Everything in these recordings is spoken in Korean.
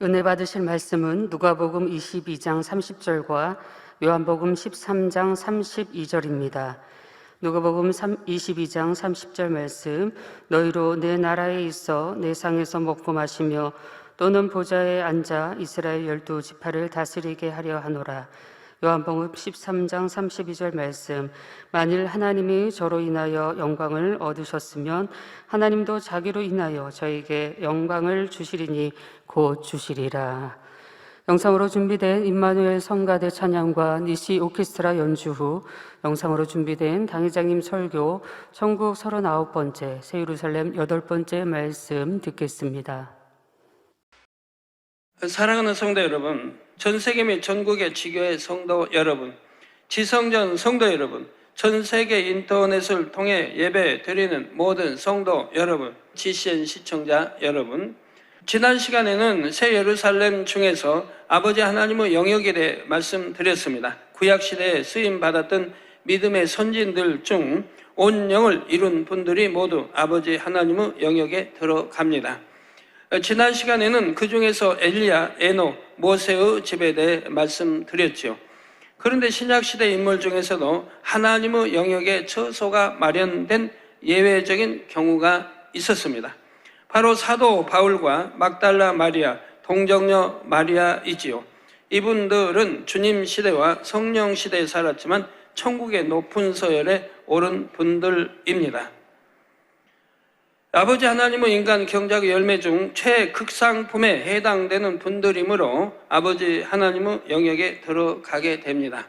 은혜 받으실 말씀은 누가복음 22장 30절과 요한복음 13장 32절입니다. 누가복음 22장 30절 말씀, 너희로 내 나라에 있어 내 상에서 먹고 마시며 또는 보좌에 앉아 이스라엘 12지파를 다스리게 하려 하노라. 요한복음 13장 32절 말씀, 만일 하나님이 저로 인하여 영광을 얻으셨으면 하나님도 자기로 인하여 저에게 영광을 주시리니 곧 주시리라. 영상으로 준비된 임마누엘 성가대 찬양과 니시 오케스트라 연주 후 영상으로 준비된 당회장님 설교 천국 39번째 새 예루살렘 8번째 말씀 듣겠습니다. 사랑하는 성도 여러분, 전 세계 및 전국의 지교회 성도 여러분, 지성전 성도 여러분, 전 세계 인터넷을 통해 예배 드리는 모든 성도 여러분, GCN 시청자 여러분, 지난 시간에는 새 예루살렘 중에서 아버지 하나님의 영역에 대해 말씀드렸습니다. 구약시대에 쓰임받았던 믿음의 선진들 중 온 영을 이룬 분들이 모두 아버지 하나님의 영역에 들어갑니다. 지난 시간에는 그 중에서 엘리야, 에녹, 모세의 집에 대해 말씀드렸죠. 그런데 신약시대 인물 중에서도 하나님의 영역에 처소가 마련된 예외적인 경우가 있었습니다. 바로 사도 바울과 막달라 마리아, 동정녀 마리아이지요. 이분들은 주님 시대와 성령 시대에 살았지만 천국의 높은 서열에 오른 분들입니다. 아버지 하나님은 인간 경작의 열매 중 최극상품에 해당되는 분들이므로 아버지 하나님의 영역에 들어가게 됩니다.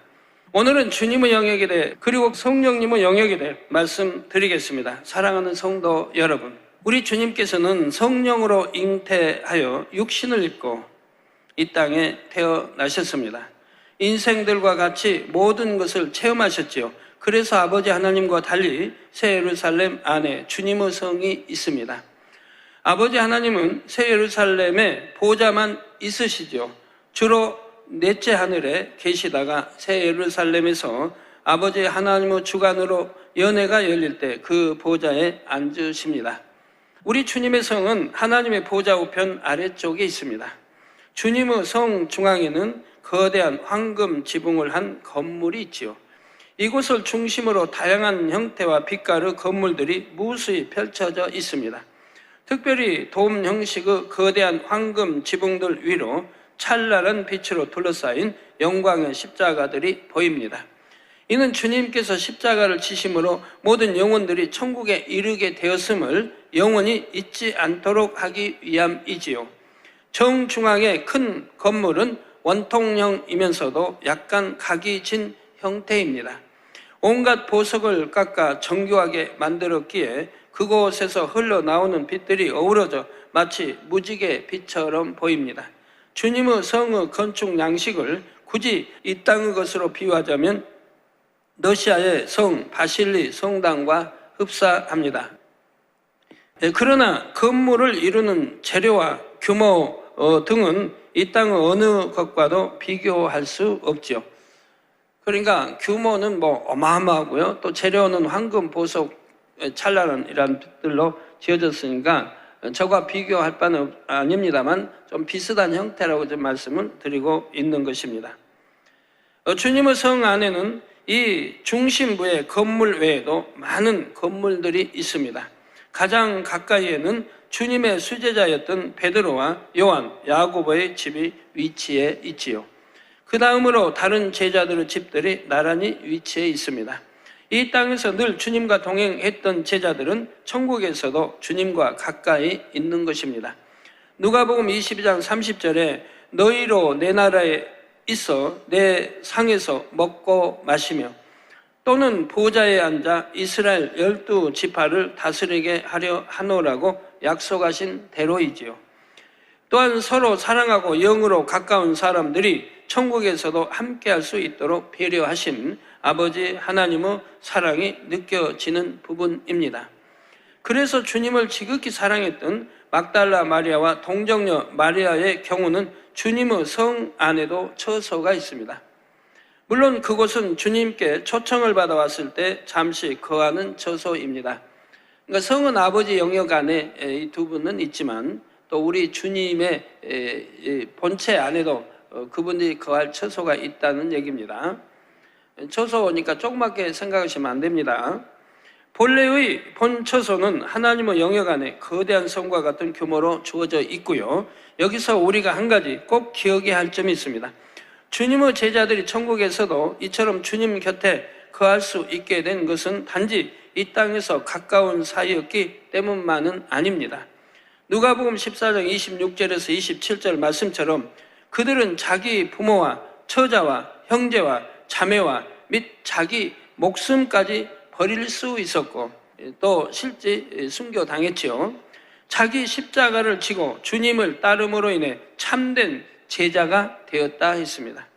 오늘은 주님의 영역에 대해 그리고 성령님의 영역에 대해 말씀드리겠습니다. 사랑하는 성도 여러분, 우리 주님께서는 성령으로 잉태하여 육신을 입고 이 땅에 태어나셨습니다. 인생들과 같이 모든 것을 체험하셨지요. 그래서 아버지 하나님과 달리 새 예루살렘 안에 주님의 성이 있습니다. 아버지 하나님은 새 예루살렘에 보좌만 있으시죠. 주로 넷째 하늘에 계시다가 새 예루살렘에서 아버지 하나님의 주관으로 연회가 열릴 때 그 보좌에 앉으십니다. 우리 주님의 성은 하나님의 보좌 우편 아래쪽에 있습니다. 주님의 성 중앙에는 거대한 황금 지붕을 한 건물이 있지요. 이곳을 중심으로 다양한 형태와 빛깔의 건물들이 무수히 펼쳐져 있습니다. 특별히 돔 형식의 거대한 황금 지붕들 위로 찬란한 빛으로 둘러싸인 영광의 십자가들이 보입니다. 이는 주님께서 십자가를 지심으로 모든 영혼들이 천국에 이르게 되었음을 영원히 잊지 않도록 하기 위함이지요. 정중앙의 큰 건물은 원통형이면서도 약간 각이 진 형태입니다. 온갖 보석을 깎아 정교하게 만들었기에 그곳에서 흘러나오는 빛들이 어우러져 마치 무지개 빛처럼 보입니다. 주님의 성의 건축 양식을 굳이 이 땅의 것으로 비유하자면 러시아의 성 바실리 성당과 흡사합니다. 그러나 건물을 이루는 재료와 규모 등은 이 땅의 어느 것과도 비교할 수 없죠. 그러니까 규모는 어마어마하고요. 또 재료는 황금, 보석, 찬란한 이런 빛들로 지어졌으니까 저와 비교할 바는 아닙니다만 좀 비슷한 형태라고 좀 말씀을 드리고 있는 것입니다. 주님의 성 안에는 이 중심부의 건물 외에도 많은 건물들이 있습니다. 가장 가까이에는 주님의 수제자였던 베드로와 요한, 야고보의 집이 위치해 있지요. 그 다음으로 다른 제자들의 집들이 나란히 위치해 있습니다. 이 땅에서 늘 주님과 동행했던 제자들은 천국에서도 주님과 가까이 있는 것입니다. 누가복음 22장 30절에 너희로 내 나라에 있어 내 상에서 먹고 마시며 또는 보좌에 앉아 이스라엘 12지파를 다스리게 하려 하노라고 약속하신 대로이지요. 또한 서로 사랑하고 영으로 가까운 사람들이 천국에서도 함께할 수 있도록 배려하신 아버지 하나님의 사랑이 느껴지는 부분입니다. 그래서 주님을 지극히 사랑했던 막달라 마리아와 동정녀 마리아의 경우는 주님의 성 안에도 처소가 있습니다. 물론 그곳은 주님께 초청을 받아왔을 때 잠시 거하는 처소입니다. 그러니까 성은 아버지 영역 안에 이 두 분은 있지만 또 우리 주님의 본체 안에도 그분이 거할 처소가 있다는 얘기입니다. 처소니까 조그맣게 생각하시면 안 됩니다. 본래의 본 처소는 하나님의 영역 안에 거대한 성과 같은 규모로 주어져 있고요. 여기서 우리가 한 가지 꼭 기억해야 할 점이 있습니다. 주님의 제자들이 천국에서도 이처럼 주님 곁에 거할 수 있게 된 것은 단지 이 땅에서 가까운 사이였기 때문만은 아닙니다. 누가복음 14장 26절에서 27절 말씀처럼 그들은 자기 부모와 처자와 형제와 자매와 및 자기 목숨까지 버릴 수 있었고 또 실제 순교당했지요. 자기 십자가를 지고 주님을 따름으로 인해 참된 제자가 되었다 했습니다.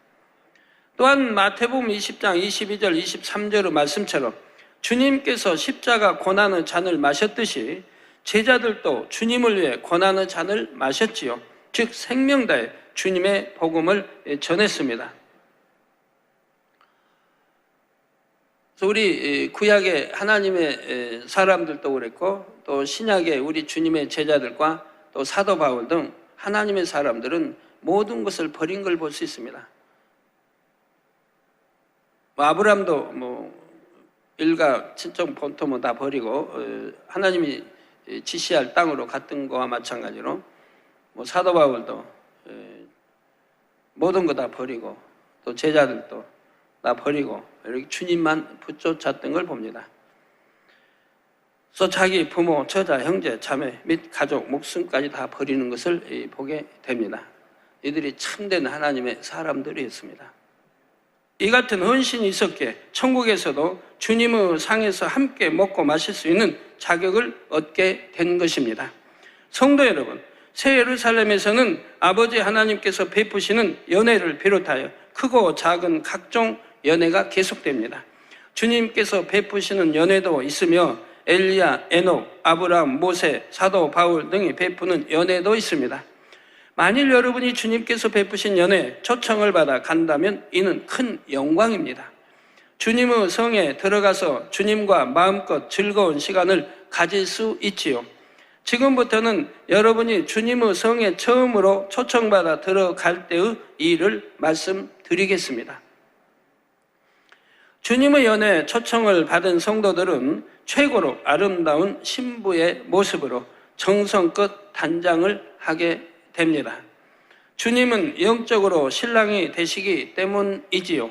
또한 마태복음 20장 22절 23절의 말씀처럼 주님께서 십자가 고난의 잔을 마셨듯이 제자들도 주님을 위해 고난의 잔을 마셨지요. 즉 생명 다해 주님의 복음을 전했습니다. 그래서 우리 구약의 하나님의 사람들도 그랬고 또 신약의 우리 주님의 제자들과 또 사도 바울 등 하나님의 사람들은 모든 것을 버린 걸 볼 수 있습니다. 아브라함도 일가 친척 본토 다 버리고 하나님이 지시할 땅으로 갔던 거와 마찬가지로 사도 바울도 모든 거 다 버리고 또 제자들도 다 버리고 이렇게 주님만 붙쫓았던 걸 봅니다. 그래서 자기 부모, 처자, 형제, 자매 및 가족, 목숨까지 다 버리는 것을 보게 됩니다. 이들이 참된 하나님의 사람들이었습니다. 이 같은 헌신이 있었기에 천국에서도 주님의 상에서 함께 먹고 마실 수 있는 자격을 얻게 된 것입니다. 성도 여러분, 새 예루살렘에서는 아버지 하나님께서 베푸시는 연회를 비롯하여 크고 작은 각종 연회가 계속됩니다. 주님께서 베푸시는 연회도 있으며 엘리야, 에녹, 아브라함, 모세, 사도 바울 등이 베푸는 연회도 있습니다. 만일 여러분이 주님께서 베푸신 연회에 초청을 받아 간다면 이는 큰 영광입니다. 주님의 성에 들어가서 주님과 마음껏 즐거운 시간을 가질 수 있지요. 지금부터는 여러분이 주님의 성에 처음으로 초청받아 들어갈 때의 일을 말씀드리겠습니다. 주님의 연회에 초청을 받은 성도들은 최고로 아름다운 신부의 모습으로 정성껏 단장을 하게 됩니다. 주님은 영적으로 신랑이 되시기 때문이지요.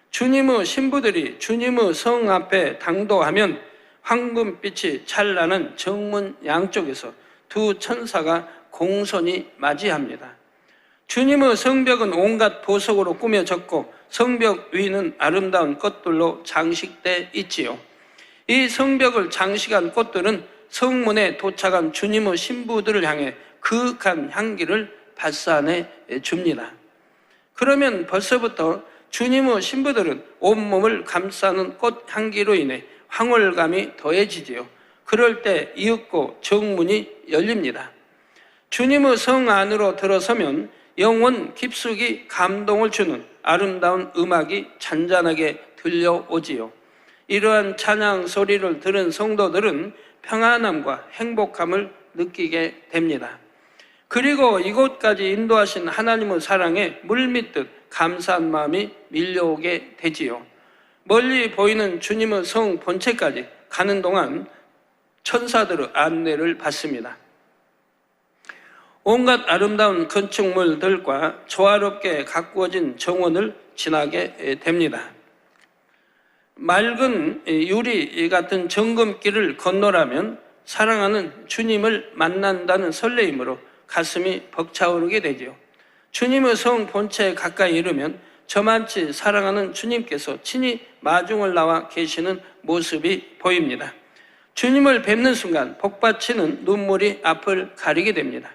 주님의 신부들이 주님의 성 앞에 당도하면 황금빛이 찬란한 정문 양쪽에서 두 천사가 공손히 맞이합니다. 주님의 성벽은 온갖 보석으로 꾸며졌고 성벽 위는 아름다운 꽃들로 장식돼 있지요. 이 성벽을 장식한 꽃들은 성문에 도착한 주님의 신부들을 향해 그윽한 향기를 발산해 줍니다. 그러면 벌써부터 주님의 신부들은 온몸을 감싸는 꽃 향기로 인해 황홀감이 더해지지요. 그럴 때 이윽고 정문이 열립니다. 주님의 성 안으로 들어서면 영혼 깊숙이 감동을 주는 아름다운 음악이 잔잔하게 들려오지요. 이러한 찬양 소리를 들은 성도들은 평안함과 행복함을 느끼게 됩니다. 그리고 이곳까지 인도하신 하나님의 사랑에 물밀듯 감사한 마음이 밀려오게 되지요. 멀리 보이는 주님의 성 본체까지 가는 동안 천사들의 안내를 받습니다. 온갖 아름다운 건축물들과 조화롭게 가꾸어진 정원을 지나게 됩니다. 맑은 유리 같은 정금길을 건너라면 사랑하는 주님을 만난다는 설레임으로 가슴이 벅차오르게 되지요. 주님의 성 본체에 가까이 이르면 저만치 사랑하는 주님께서 친히 마중을 나와 계시는 모습이 보입니다. 주님을 뵙는 순간 복받치는 눈물이 앞을 가리게 됩니다.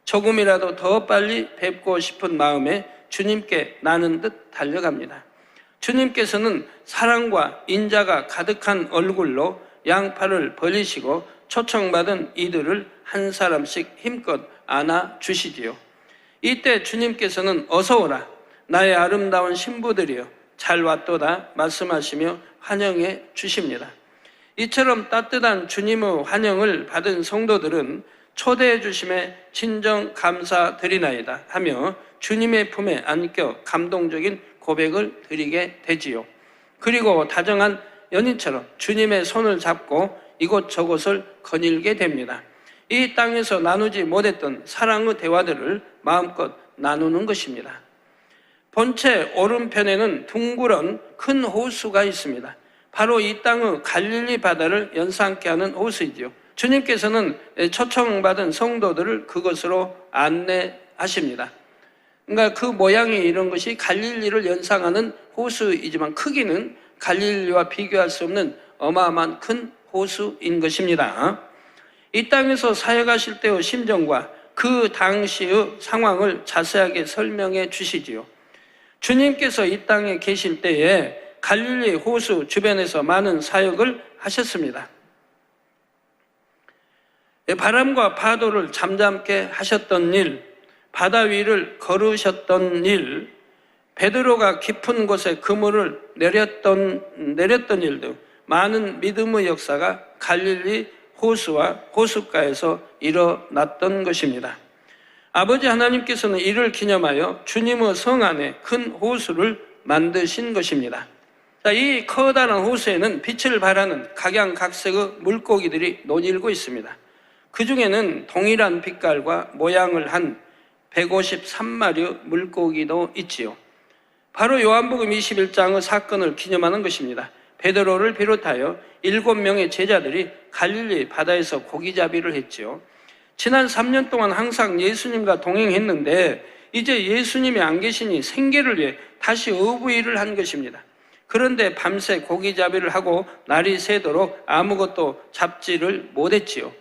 조금이라도 더 빨리 뵙고 싶은 마음에 주님께 나는 듯 달려갑니다. 주님께서는 사랑과 인자가 가득한 얼굴로 양팔을 벌리시고 초청받은 이들을 한 사람씩 힘껏 안아주시지요. 이때 주님께서는 어서 오라 나의 아름다운 신부들이여 잘 왔도다 말씀하시며 환영해 주십니다. 이처럼 따뜻한 주님의 환영을 받은 성도들은 초대해 주심에 진정 감사드리나이다 하며 주님의 품에 안겨 감동적인 고백을 드리게 되지요. 그리고 다정한 연인처럼 주님의 손을 잡고 이곳저곳을 거닐게 됩니다. 이 땅에서 나누지 못했던 사랑의 대화들을 마음껏 나누는 것입니다. 본체 오른편에는 둥그런 큰 호수가 있습니다. 바로 이 땅의 갈릴리 바다를 연상케 하는 호수이지요. 주님께서는 초청받은 성도들을 그것으로 안내하십니다. 그러니까 그 모양이 이런 것이 갈릴리를 연상하는 호수이지만 크기는 갈릴리와 비교할 수 없는 어마어마한 큰 호수인 것입니다. 이 땅에서 사역하실 때의 심정과 그 당시의 상황을 자세하게 설명해 주시지요. 주님께서 이 땅에 계실 때에 갈릴리 호수 주변에서 많은 사역을 하셨습니다. 바람과 파도를 잠잠케 하셨던 일, 바다 위를 걸으셨던 일, 베드로가 깊은 곳에 그물을 내렸던 일 등 많은 믿음의 역사가 갈릴리 호수와 호숫가에서 일어났던 것입니다. 아버지 하나님께서는 이를 기념하여 주님의 성 안에 큰 호수를 만드신 것입니다. 이 커다란 호수에는 빛을 발하는 각양각색의 물고기들이 논일고 있습니다. 그 중에는 동일한 빛깔과 모양을 한 153마리의 물고기도 있지요. 바로 요한복음 21장의 사건을 기념하는 것입니다. 베드로를 비롯하여 7명의 제자들이 갈릴리 바다에서 고기잡이를 했지요. 지난 3년 동안 항상 예수님과 동행했는데 이제 예수님이 안 계시니 생계를 위해 다시 어부일을 한 것입니다. 그런데 밤새 고기잡이를 하고 날이 새도록 아무것도 잡지를 못했지요.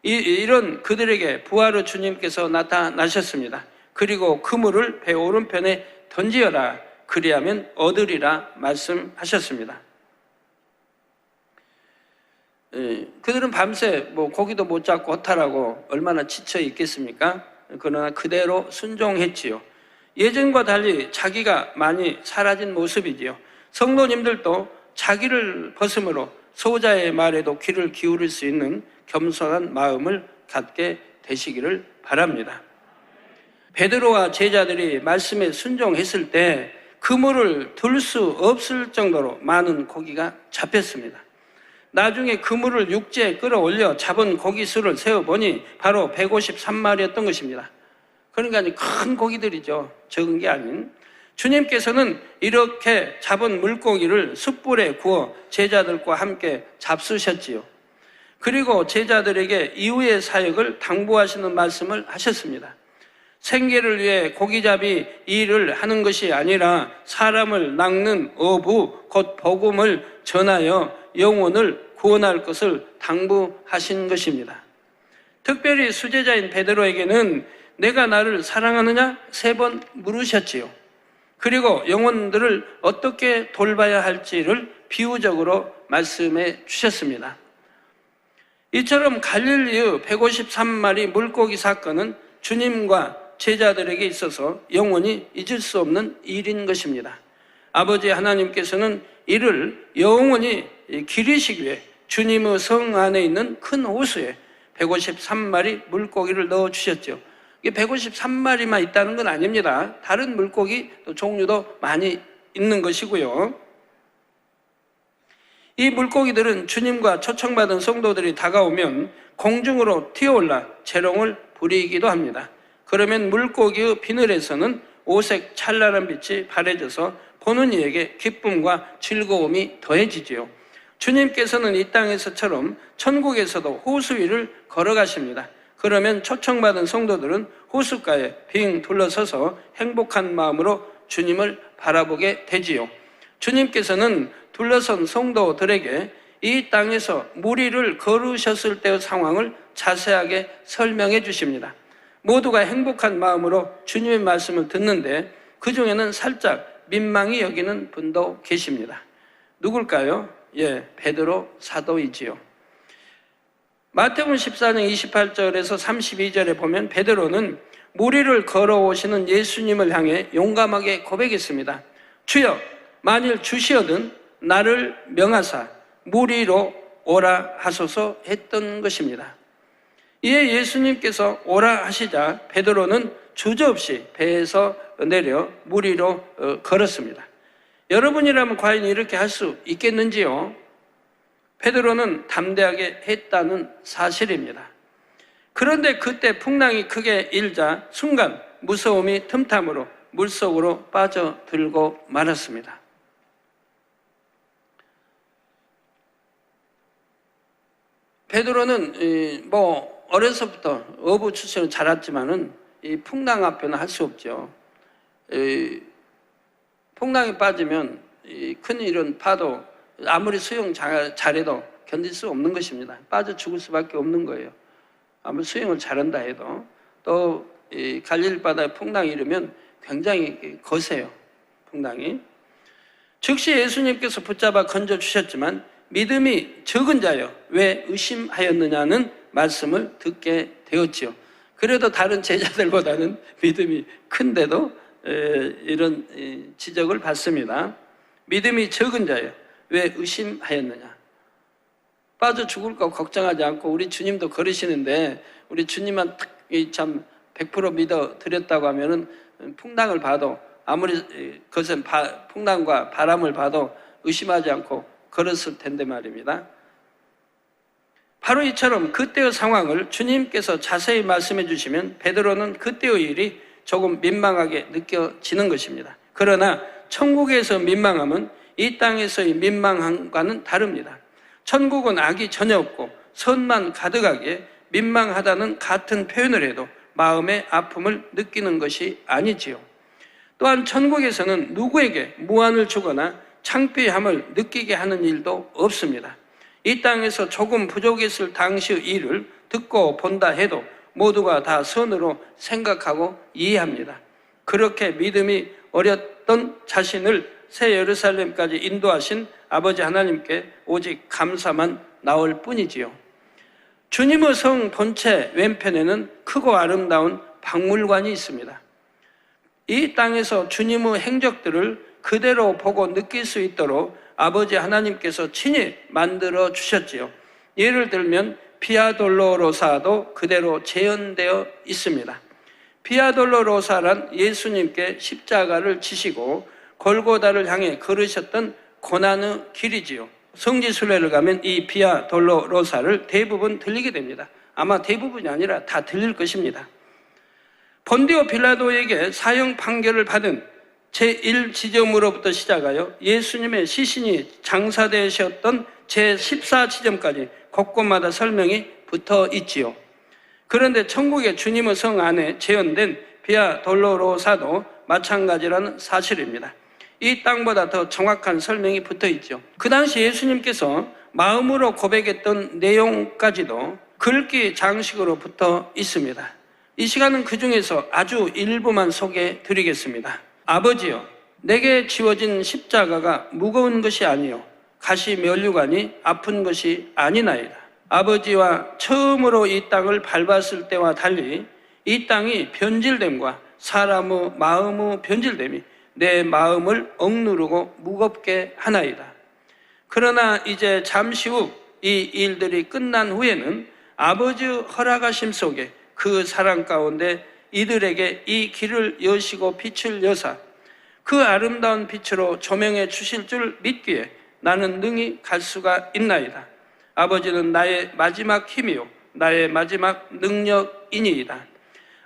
이런 그들에게 부활의 주님께서 나타나셨습니다. 그리고 그물을 배 오른편에 던지어라, 그리하면 얻으리라 말씀하셨습니다. 그들은 밤새 고기도 못 잡고 허탈하고 얼마나 지쳐 있겠습니까? 그러나 그대로 순종했지요. 예전과 달리 자기가 많이 사라진 모습이지요. 성도님들도 자기를 벗음으로 소자의 말에도 귀를 기울일 수 있는 겸손한 마음을 갖게 되시기를 바랍니다. 베드로와 제자들이 말씀에 순종했을 때 그물을 들 수 없을 정도로 많은 고기가 잡혔습니다. 나중에 그물을 육지에 끌어올려 잡은 고기 수를 세어보니 바로 153마리였던 것입니다. 그러니까 큰 고기들이죠. 적은 게 아닌. 주님께서는 이렇게 잡은 물고기를 숯불에 구워 제자들과 함께 잡수셨지요. 그리고 제자들에게 이후의 사역을 당부하시는 말씀을 하셨습니다. 생계를 위해 고기잡이 일을 하는 것이 아니라 사람을 낚는 어부, 곧 복음을 전하여 영혼을 구원할 것을 당부하신 것입니다. 특별히 수제자인 베드로에게는 내가 나를 사랑하느냐 3번 물으셨지요. 그리고 영혼들을 어떻게 돌봐야 할지를 비유적으로 말씀해 주셨습니다. 이처럼 갈릴리의 153마리 물고기 사건은 주님과 제자들에게 있어서 영원히 잊을 수 없는 일인 것입니다. 아버지 하나님께서는 이를 영원히 기리시기 위해 주님의 성 안에 있는 큰 호수에 153마리 물고기를 넣어주셨죠. 이게 153마리만 있다는 건 아닙니다. 다른 물고기 종류도 많이 있는 것이고요. 이 물고기들은 주님과 초청받은 성도들이 다가오면 공중으로 튀어올라 재롱을 부리기도 합니다. 그러면 물고기의 비늘에서는 오색 찬란한 빛이 발해져서 보는 이에게 기쁨과 즐거움이 더해지지요. 주님께서는 이 땅에서처럼 천국에서도 호수 위를 걸어가십니다. 그러면 초청받은 성도들은 호숫가에 빙 둘러서서 행복한 마음으로 주님을 바라보게 되지요. 주님께서는 둘러선 성도들에게 이 땅에서 무리를 걸으셨을 때의 상황을 자세하게 설명해 주십니다. 모두가 행복한 마음으로 주님의 말씀을 듣는데 그 중에는 살짝 민망히 여기는 분도 계십니다. 누굴까요? 베드로 사도이지요. 마태복음 14장 28절에서 32절에 보면 베드로는 무리를 걸어오시는 예수님을 향해 용감하게 고백했습니다. 주여, 만일 주시어든 나를 명하사 무리로 오라 하소서 했던 것입니다. 이에 예수님께서 오라 하시자 베드로는 주저없이 배에서 내려 물 위로 걸었습니다. 여러분이라면 과연 이렇게 할 수 있겠는지요? 베드로는 담대하게 했다는 사실입니다. 그런데 그때 풍랑이 크게 일자 순간 무서움이 틈탐으로 물속으로 빠져들고 말았습니다. 베드로는 어려서부터 어부 출신을 자랐지만은 이 풍랑 앞에는 할 수 없죠. 풍랑에 빠지면 큰 이런 파도 아무리 수영 잘해도 견딜 수 없는 것입니다. 빠져 죽을 수밖에 없는 거예요. 아무리 수영을 잘한다 해도. 또 갈릴리 바다에 풍랑이 일으면 굉장히 거세요. 풍랑이. 즉시 예수님께서 붙잡아 건져주셨지만 믿음이 적은 자여 왜 의심하였느냐는 말씀을 듣게 되었지요. 그래도 다른 제자들보다는 믿음이 큰데도 이런 지적을 받습니다. 믿음이 적은 자여 왜 의심하였느냐. 빠져 죽을까 걱정하지 않고 우리 주님도 걸으시는데 우리 주님만 참 100% 믿어 드렸다고 하면은 풍랑을 봐도 아무리 거센 풍랑과 바람을 봐도 의심하지 않고 걸었을 텐데 말입니다. 바로 이처럼 그때의 상황을 주님께서 자세히 말씀해 주시면 베드로는 그때의 일이 조금 민망하게 느껴지는 것입니다. 그러나 천국에서 민망함은 이 땅에서의 민망함과는 다릅니다. 천국은 악이 전혀 없고 선만 가득하기에 민망하다는 같은 표현을 해도 마음의 아픔을 느끼는 것이 아니지요. 또한 천국에서는 누구에게 무한을 주거나 창피함을 느끼게 하는 일도 없습니다. 이 땅에서 조금 부족했을 당시의 일을 듣고 본다 해도 모두가 다 선으로 생각하고 이해합니다. 그렇게 믿음이 어렸던 자신을 새 예루살렘까지 인도하신 아버지 하나님께 오직 감사만 나올 뿐이지요. 주님의 성 본체 왼편에는 크고 아름다운 박물관이 있습니다. 이 땅에서 주님의 행적들을 그대로 보고 느낄 수 있도록 아버지 하나님께서 친히 만들어 주셨지요. 예를 들면 비아 돌로로사도 그대로 재현되어 있습니다. 비아 돌로로사란 예수님께 십자가를 지시고 골고다를 향해 걸으셨던 고난의 길이지요. 성지순례를 가면 이 비아 돌로로사를 대부분 들리게 됩니다. 아마 대부분이 아니라 다 들릴 것입니다. 본디오 빌라도에게 사형 판결을 받은 제1지점으로부터 시작하여 예수님의 시신이 장사되셨던 제14지점까지 곳곳마다 설명이 붙어 있지요. 그런데 천국의 주님의 성 안에 재현된 비아 돌로로사도 마찬가지라는 사실입니다. 이 땅보다 더 정확한 설명이 붙어 있죠. 그 당시 예수님께서 마음으로 고백했던 내용까지도 글귀 장식으로 붙어 있습니다. 이 시간은 그 중에서 아주 일부만 소개해 드리겠습니다. 아버지여, 내게 지워진 십자가가 무거운 것이 아니요 가시 면류관이 아픈 것이 아니나이다. 아버지와 처음으로 이 땅을 밟았을 때와 달리 이 땅이 변질됨과 사람의 마음의 변질됨이 내 마음을 억누르고 무겁게 하나이다. 그러나 이제 잠시 후 이 일들이 끝난 후에는 아버지의 허락하심 속에 그 사랑 가운데 이들에게 이 길을 여시고 빛을 여사 그 아름다운 빛으로 조명해 주실 줄 믿기에 나는 능히 갈 수가 있나이다. 아버지는 나의 마지막 힘이요 나의 마지막 능력이니이다.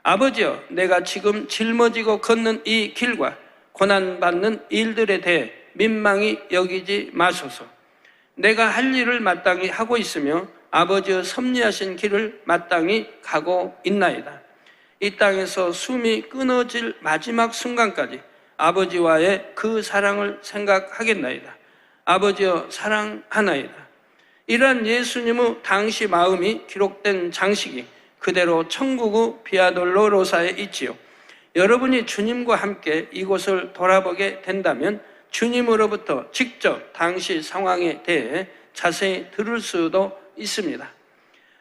아버지여, 내가 지금 짊어지고 걷는 이 길과 고난받는 일들에 대해 민망히 여기지 마소서. 내가 할 일을 마땅히 하고 있으며 아버지의 섭리하신 길을 마땅히 가고 있나이다. 이 땅에서 숨이 끊어질 마지막 순간까지 아버지와의 그 사랑을 생각하겠나이다. 아버지여 사랑하나이다. 이러한 예수님의 당시 마음이 기록된 장식이 그대로 천국의 비아돌로로사에 있지요. 여러분이 주님과 함께 이곳을 돌아보게 된다면 주님으로부터 직접 당시 상황에 대해 자세히 들을 수도 있습니다.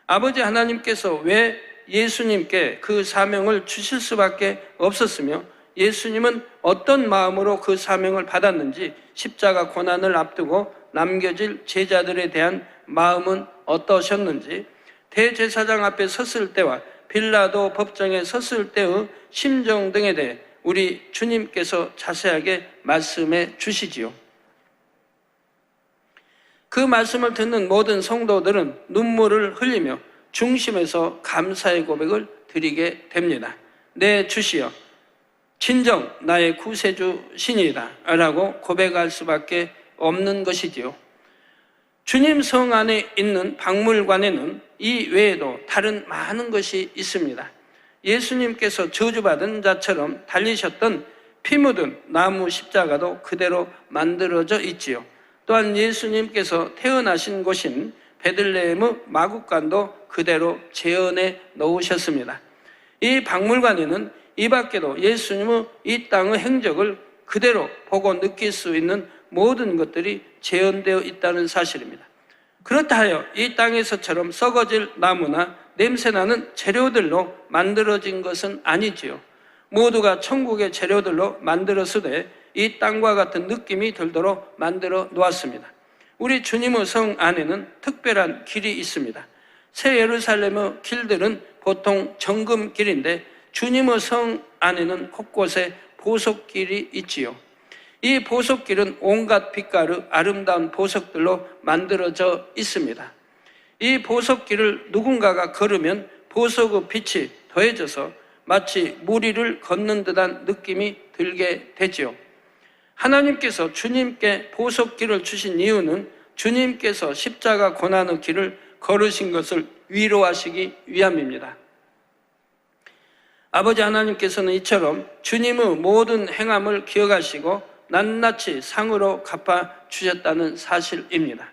아버지 하나님께서 왜 예수님께 그 사명을 주실 수밖에 없었으며 예수님은 어떤 마음으로 그 사명을 받았는지 십자가 고난을 앞두고 남겨질 제자들에 대한 마음은 어떠셨는지 대제사장 앞에 섰을 때와 빌라도 법정에 섰을 때의 심정 등에 대해 우리 주님께서 자세하게 말씀해 주시지요. 그 말씀을 듣는 모든 성도들은 눈물을 흘리며 중심에서 감사의 고백을 드리게 됩니다. 내 주시여, 진정 나의 구세주시니이다 라고 고백할 수밖에 없는 것이지요. 주님 성 안에 있는 박물관에는 이 외에도 다른 많은 것이 있습니다. 예수님께서 저주받은 자처럼 달리셨던 피 묻은 나무 십자가도 그대로 만들어져 있지요. 또한 예수님께서 태어나신 곳인 베들레헴의 마국간도 그대로 재현해 놓으셨습니다. 이 박물관에는 이 밖에도 예수님의 이 땅의 행적을 그대로 보고 느낄 수 있는 모든 것들이 재현되어 있다는 사실입니다. 그렇다 하여 이 땅에서처럼 썩어질 나무나 냄새나는 재료들로 만들어진 것은 아니지요. 모두가 천국의 재료들로 만들었으되 이 땅과 같은 느낌이 들도록 만들어 놓았습니다. 우리 주님의 성 안에는 특별한 길이 있습니다. 새 예루살렘의 길들은 보통 정금길인데 주님의 성 안에는 곳곳에 보석길이 있지요. 이 보석길은 온갖 빛깔의 아름다운 보석들로 만들어져 있습니다. 이 보석길을 누군가가 걸으면 보석의 빛이 더해져서 마치 무리를 걷는 듯한 느낌이 들게 되지요. 하나님께서 주님께 보석길을 주신 이유는 주님께서 십자가 고난의 길을 걸으신 것을 위로하시기 위함입니다. 아버지 하나님께서는 이처럼 주님의 모든 행함을 기억하시고 낱낱이 상으로 갚아주셨다는 사실입니다.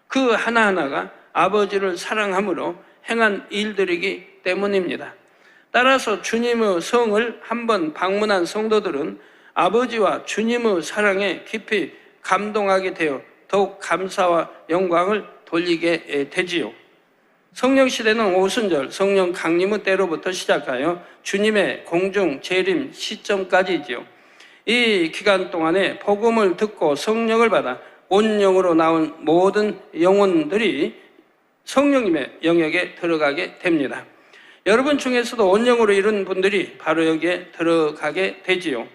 그 하나하나가 아버지를 사랑함으로 행한 일들이기 때문입니다. 따라서 주님의 성을 한번 방문한 성도들은 아버지와 주님의 사랑에 깊이 감동하게 되어 더욱 감사와 영광을 돌리게 되지요. 성령 시대는 오순절, 성령 강림의 때로부터 시작하여 주님의 공중 재림 시점까지지요. 이 기간 동안에 복음을 듣고 성령을 받아 온 영으로 나온 모든 영혼들이 성령님의 영역에 들어가게 됩니다. 여러분 중에서도 온 영으로 이룬 분들이 바로 여기에 들어가게 되지요.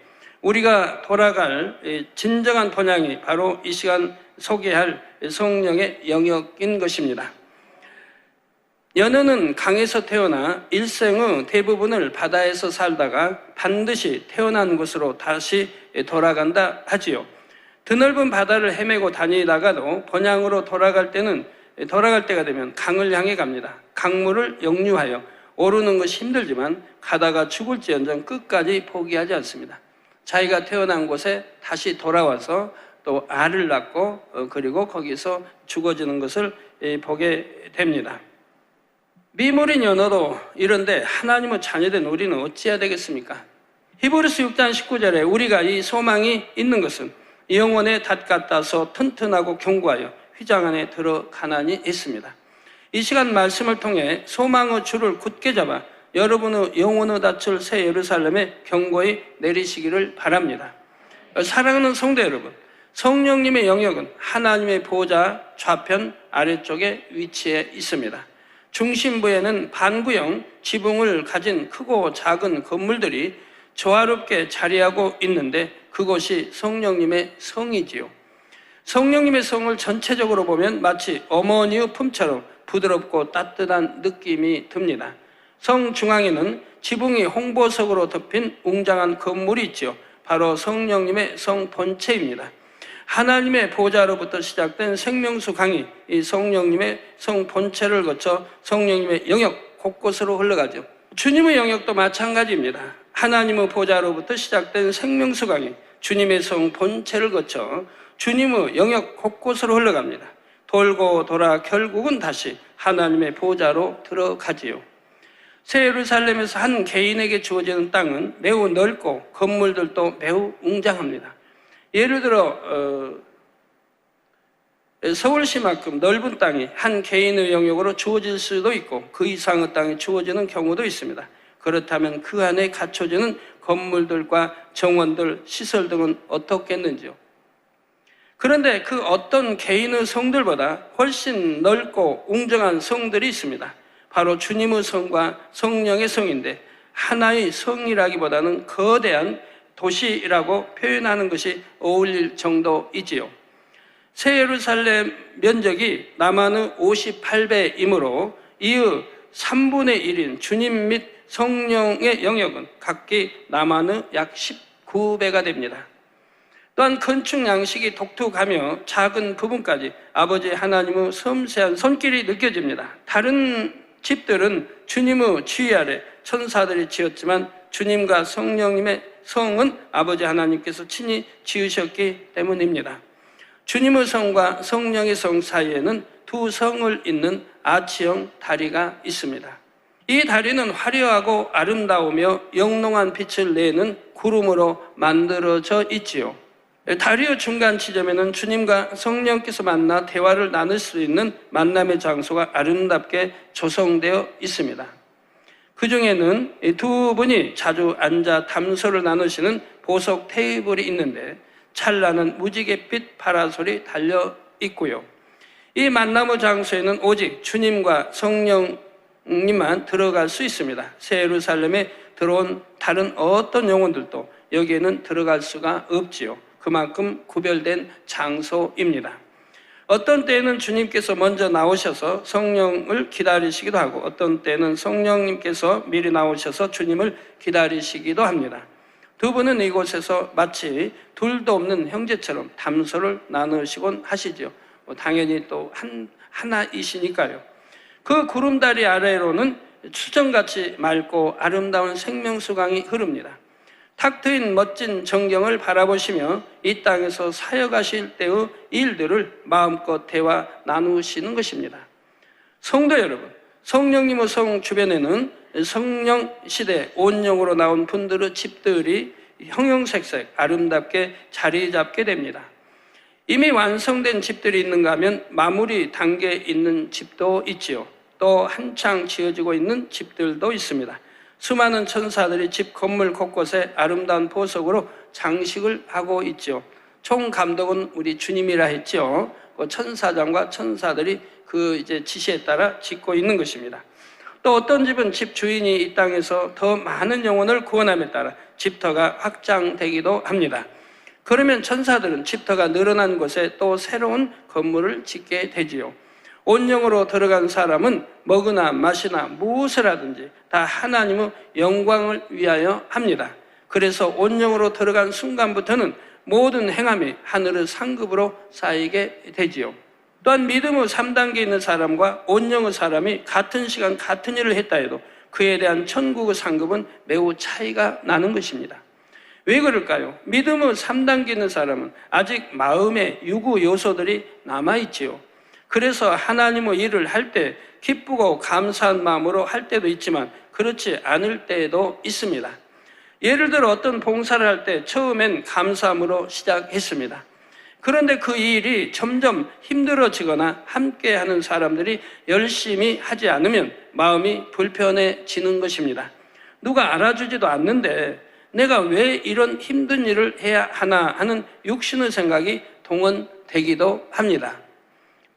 우리가 돌아갈 진정한 본향이 바로 이 시간 소개할 성령의 영역인 것입니다. 연애는 강에서 태어나 일생의 대부분을 바다에서 살다가 반드시 태어난 곳으로 다시 돌아간다 하지요. 드넓은 바다를 헤매고 다니다가도 본향으로 돌아갈 때가 되면 강을 향해 갑니다. 강물을 역류하여 오르는 것이 힘들지만 가다가 죽을지언정 끝까지 포기하지 않습니다. 자기가 태어난 곳에 다시 돌아와서 또 알을 낳고 그리고 거기서 죽어지는 것을 보게 됩니다. 미물인 연어도 이런데 하나님의 자녀된 우리는 어찌해야 되겠습니까? 히브리서 6장 19절에 우리가 이 소망이 있는 것은 영혼의 닷 같아서 튼튼하고 견고하여 휘장 안에 들어가나니 있습니다. 이 시간 말씀을 통해 소망의 줄을 굳게 잡아 여러분의 영혼의 닻을 새 예루살렘에 견고히 내리시기를 바랍니다. 사랑하는 성도 여러분, 성령님의 영역은 하나님의 보좌 좌편 아래쪽에 위치해 있습니다. 중심부에는 반구형 지붕을 가진 크고 작은 건물들이 조화롭게 자리하고 있는데 그곳이 성령님의 성이지요. 성령님의 성을 전체적으로 보면 마치 어머니의 품처럼 부드럽고 따뜻한 느낌이 듭니다. 성 중앙에는 지붕이 홍보석으로 덮인 웅장한 건물이 있지요. 바로 성령님의 성 본체입니다. 하나님의 보좌로부터 시작된 생명수 강이 이 성령님의 성 본체를 거쳐 성령님의 영역 곳곳으로 흘러가죠. 주님의 영역도 마찬가지입니다. 하나님의 보좌로부터 시작된 생명수 강이 주님의 성 본체를 거쳐 주님의 영역 곳곳으로 흘러갑니다. 돌고 돌아 결국은 다시 하나님의 보좌로 들어가지요. 새 예루살렘에서 한 개인에게 주어지는 땅은 매우 넓고 건물들도 매우 웅장합니다. 예를 들어 서울시만큼 넓은 땅이 한 개인의 영역으로 주어질 수도 있고 그 이상의 땅이 주어지는 경우도 있습니다. 그렇다면 그 안에 갖춰지는 건물들과 정원들, 시설 등은 어떻겠는지요? 그런데 그 어떤 개인의 성들보다 훨씬 넓고 웅장한 성들이 있습니다. 바로 주님의 성과 성령의 성인데 하나의 성이라기보다는 거대한 도시라고 표현하는 것이 어울릴 정도이지요. 새 예루살렘 면적이 남한의 58배이므로 이의 3분의 1인 주님 및 성령의 영역은 각기 남한의 약 19배가 됩니다. 또한 건축 양식이 독특하며 작은 부분까지 아버지 하나님의 섬세한 손길이 느껴집니다. 다른 집들은 주님의 지휘 아래 천사들이 지었지만 주님과 성령님의 성은 아버지 하나님께서 친히 지으셨기 때문입니다. 주님의 성과 성령의 성 사이에는 두 성을 잇는 아치형 다리가 있습니다. 이 다리는 화려하고 아름다우며 영롱한 빛을 내는 구름으로 만들어져 있지요. 다리의 중간 지점에는 주님과 성령께서 만나 대화를 나눌 수 있는 만남의 장소가 아름답게 조성되어 있습니다. 그 중에는 두 분이 자주 앉아 담소를 나누시는 보석 테이블이 있는데 찬란한 무지갯빛 파라솔이 달려 있고요. 이 만남의 장소에는 오직 주님과 성령님만 들어갈 수 있습니다. 새 예루살렘에 들어온 다른 어떤 영혼들도 여기에는 들어갈 수가 없지요. 그만큼 구별된 장소입니다. 어떤 때에는 주님께서 먼저 나오셔서 성령을 기다리시기도 하고 어떤 때는 성령님께서 미리 나오셔서 주님을 기다리시기도 합니다. 두 분은 이곳에서 마치 둘도 없는 형제처럼 담소를 나누시곤 하시죠. 당연히 또 하나이시니까요. 그 구름다리 아래로는 수정같이 맑고 아름다운 생명수강이 흐릅니다. 탁 트인 멋진 전경을 바라보시며 이 땅에서 사역하실 때의 일들을 마음껏 대화 나누시는 것입니다. 성도 여러분, 성령님의 성 주변에는 성령 시대 온영으로 나온 분들의 집들이 형형색색 아름답게 자리 잡게 됩니다. 이미 완성된 집들이 있는가 하면 마무리 단계에 있는 집도 있지요. 또 한창 지어지고 있는 집들도 있습니다. 수많은 천사들이 집 건물 곳곳에 아름다운 보석으로 장식을 하고 있죠. 총 감독은 우리 주님이라 했죠. 그 천사장과 천사들이 그 지시에 따라 짓고 있는 것입니다. 또 어떤 집은 집 주인이 이 땅에서 더 많은 영혼을 구원함에 따라 집터가 확장되기도 합니다. 그러면 천사들은 집터가 늘어난 곳에 또 새로운 건물을 짓게 되지요. 온영으로 들어간 사람은 먹으나 마시나 무엇을 하든지 다 하나님의 영광을 위하여 합니다. 그래서 온영으로 들어간 순간부터는 모든 행함이 하늘의 상급으로 쌓이게 되지요. 또한 믿음의 3단계에 있는 사람과 온영의 사람이 같은 시간 같은 일을 했다 해도 그에 대한 천국의 상급은 매우 차이가 나는 것입니다. 왜 그럴까요? 믿음의 3단계에 있는 사람은 아직 마음의 유구 요소들이 남아있지요. 그래서 하나님의 일을 할 때 기쁘고 감사한 마음으로 할 때도 있지만 그렇지 않을 때도 있습니다. 예를 들어 어떤 봉사를 할 때 처음엔 감사함으로 시작했습니다. 그런데 그 일이 점점 힘들어지거나 함께하는 사람들이 열심히 하지 않으면 마음이 불편해지는 것입니다. 누가 알아주지도 않는데 내가 왜 이런 힘든 일을 해야 하나 하는 육신의 생각이 동원되기도 합니다.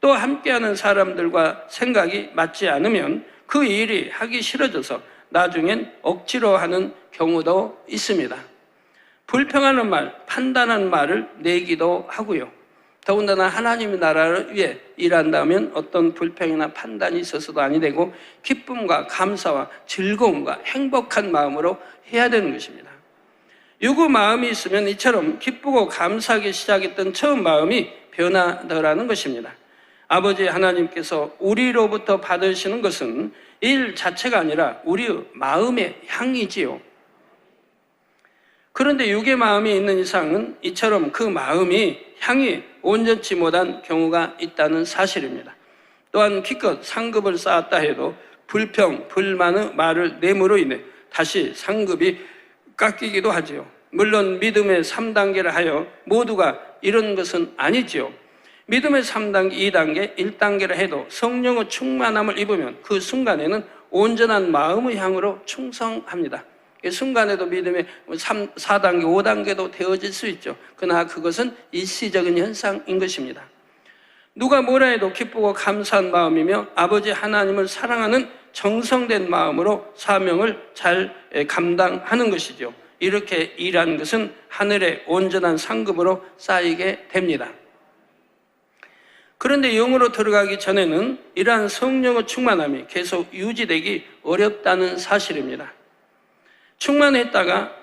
또 함께하는 사람들과 생각이 맞지 않으면 그 일이 하기 싫어져서 나중엔 억지로 하는 경우도 있습니다. 불평하는 말, 판단하는 말을 내기도 하고요. 더군다나 하나님의 나라를 위해 일한다면 어떤 불평이나 판단이 있어서도 아니 되고 기쁨과 감사와 즐거움과 행복한 마음으로 해야 되는 것입니다. 유구 마음이 있으면 이처럼 기쁘고 감사하게 시작했던 처음 마음이 변하더라는 것입니다. 아버지 하나님께서 우리로부터 받으시는 것은 일 자체가 아니라 우리의 마음의 향이지요. 그런데 육의 마음이 있는 이상은 이처럼 그 마음이 향이 온전치 못한 경우가 있다는 사실입니다. 또한 기껏 상급을 쌓았다 해도 불평, 불만의 말을 내므로 인해 다시 상급이 깎이기도 하지요. 물론 믿음의 3단계를 하여 모두가 이런 것은 아니지요. 믿음의 3단계, 2단계, 1단계를 해도 성령의 충만함을 입으면 그 순간에는 온전한 마음의 향으로 충성합니다. 그 순간에도 믿음의 3, 4단계, 5단계도 되어질 수 있죠. 그러나 그것은 일시적인 현상인 것입니다. 누가 뭐라 해도 기쁘고 감사한 마음이며 아버지 하나님을 사랑하는 정성된 마음으로 사명을 잘 감당하는 것이죠. 이렇게 일한 것은 하늘의 온전한 상급으로 쌓이게 됩니다. 그런데 영으로 들어가기 전에는 이러한 성령의 충만함이 계속 유지되기 어렵다는 사실입니다. 충만했다가